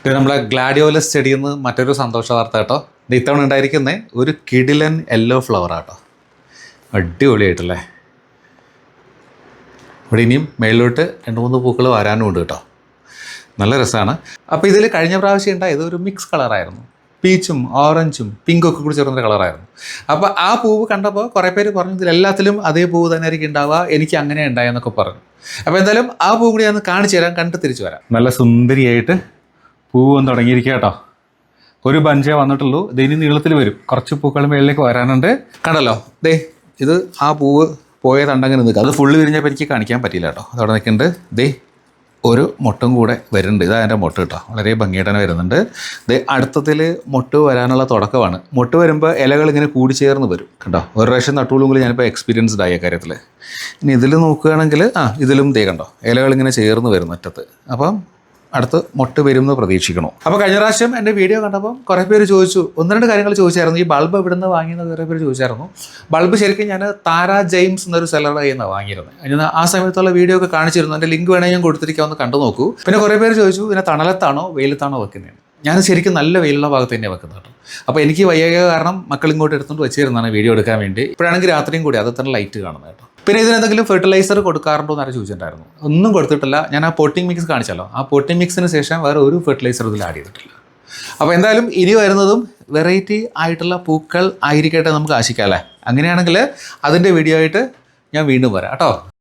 ഇത് നമ്മളെ ഗ്ലാഡിയോലസ് ചെടിയിൽ നിന്ന് മറ്റൊരു സന്തോഷ വാർത്ത കേട്ടോ. ഇത്തവണ ഉണ്ടായിരിക്കുന്നത് ഒരു കിടിലൻ യെല്ലോ ഫ്ലവർ ആട്ടോ. അടിപൊളിയായിട്ടല്ലേ. ഇവിടെ ഇനിയും മേളിലോട്ട് 2-3 പൂക്കൾ വരാനും ഉണ്ട് കേട്ടോ. നല്ല രസമാണ്. അപ്പോൾ ഇതിൽ കഴിഞ്ഞ പ്രാവശ്യം ഉണ്ടായത് ഒരു മിക്സ് കളറായിരുന്നു. പീച്ചും ഓറഞ്ചും പിങ്കും ഒക്കെ കൂടി ചേർന്നൊരു കളറായിരുന്നു. അപ്പോൾ ആ പൂവ് കണ്ടപ്പോൾ കുറേ പേര് പറഞ്ഞു ഇതിലെല്ലാത്തിലും അതേ പൂവ് തന്നെ ആയിരിക്കും ഉണ്ടാവുക, എനിക്ക് അങ്ങനെ ഉണ്ടായെന്നൊക്കെ പറഞ്ഞു. അപ്പോൾ എന്തായാലും ആ പൂവ് കൂടി ഞാൻ കാണിച്ചു തരാം, കണ്ട് തിരിച്ചു വരാം. നല്ല സുന്ദരിയായിട്ട് പൂവൊന്നും തുടങ്ങിയിരിക്കുക കേട്ടോ. ഒരു ബഞ്ചേ വന്നിട്ടുള്ളൂ. ഇത് ഇനി നീളത്തിൽ വരും, കുറച്ച് പൂക്കൾ മേളിലേക്ക് വരാനുണ്ട്. കണ്ടല്ലോ, ദേ ഇത് ആ പൂവ് പോയതുണ്ടെങ്കിൽ നിൽക്കുക. അത് ഫുള്ള് വിരിഞ്ഞപ്പോൾ എനിക്ക് കാണിക്കാൻ പറ്റിയില്ല കേട്ടോ. അതവിടെ നിൽക്കുന്നുണ്ട്. ദേ ഒരു മൊട്ടും കൂടെ വരുന്നുണ്ട്. ഇതാ എൻ്റെ മൊട്ട് കേട്ടോ, വളരെ ഭംഗിയായിട്ട് തന്നെ വരുന്നുണ്ട്. ഇത് അടുത്തതിൽ മൊട്ട് വരാനുള്ള തുടക്കമാണ്. മൊട്ട് വരുമ്പോൾ ഇലകൾ ഇങ്ങനെ കൂടിച്ചേർന്ന് വരും കണ്ടോ. ഒരു പ്രാവശ്യം നട്ടുള്ളൂങ്കിൽ ഞാനിപ്പോൾ എക്സ്പീരിയൻസ്ഡ് ആയ കാര്യത്തിൽ. ഇനി ഇതിൽ നോക്കുകയാണെങ്കിൽ ഇതിലും ദേ കണ്ടോ, ഇലകൾ ഇങ്ങനെ ചേർന്ന് വരും അറ്റത്ത്. അപ്പം അടുത്ത് മൊട്ട് വരുമെന്ന് പ്രതീക്ഷിക്കണോ. അപ്പോൾ കഴിഞ്ഞ പ്രാവശ്യം എൻ്റെ വീഡിയോ കണ്ടപ്പോൾ കുറേ പേര് ചോദിച്ചു, 1-2 കാര്യങ്ങൾ ചോദിച്ചായിരുന്നു. ഈ ബൾബ് എവിടുന്ന് വാങ്ങിയെന്ന് കുറേ പേര് ചോദിച്ചായിരുന്നു. ബൾബ് ശരിക്കും ഞാൻ താര ജെയിംസ് എന്നൊരു സെല്ലറുടെ കയ്യിൽ നിന്നാണ് വാങ്ങിയിരുന്നത്. ഞാൻ ആ സമയത്തുള്ള വീഡിയോ ഒക്കെ കാണിച്ചിരുന്നു. എൻ്റെ ലിങ്ക് വേണമെങ്കിൽ ഞാൻ കൊടുത്തിരിക്കാമെന്ന് കണ്ടു നോക്കൂ. പിന്നെ കുറേ പേര് ചോദിച്ചു ഇതിനെ തണലത്താണോ വെയിലത്താണോ വെക്കുന്നതെന്ന്. ഞാൻ ശരിക്കും നല്ല വെയിലുള്ള ഭാഗത്ത് തന്നെയാണ് വെക്കുന്നത് കേട്ടോ. അപ്പോൾ എനിക്ക് വയ്യ കാരണം മക്കൾ ഇങ്ങോട്ട് എടുത്തുകൊണ്ട് വെച്ചിരുന്നതാണ് വീഡിയോ എടുക്കാൻ വേണ്ടി. ഇപ്പോഴാണെങ്കിൽ രാത്രിയും കൂടി അത് തന്നെ ലൈറ്റ് കാണുന്നത് കേട്ടോ. പിന്നെ ഇതിനെന്തെങ്കിലും ഫെർട്ടിലൈസർ കൊടുക്കാറുണ്ടോ എന്ന് ആരും ചോദിച്ചിട്ടുണ്ടായിരുന്നു. ഒന്നും കൊടുത്തിട്ടില്ല. ഞാൻ ആ പോട്ടിംഗ് മിക്സ് കാണിച്ചല്ലോ, ആ പോട്ടിംഗ് മിക്സിന് ശേഷം വേറെ ഒരു ഫെർട്ടിലൈസർ ഇതിൽ ആഡ് ചെയ്തിട്ടില്ല. അപ്പോൾ എന്തായാലും ഇനി വരുന്നതും വെറൈറ്റി ആയിട്ടുള്ള പൂക്കൾ ആയിരിക്കട്ടെ നമുക്ക് ആശിക്കാം അല്ലേ. അങ്ങനെയാണെങ്കിൽ അതിൻ്റെ വീഡിയോ ആയിട്ട് ഞാൻ വീണ്ടും വരാം കേട്ടോ.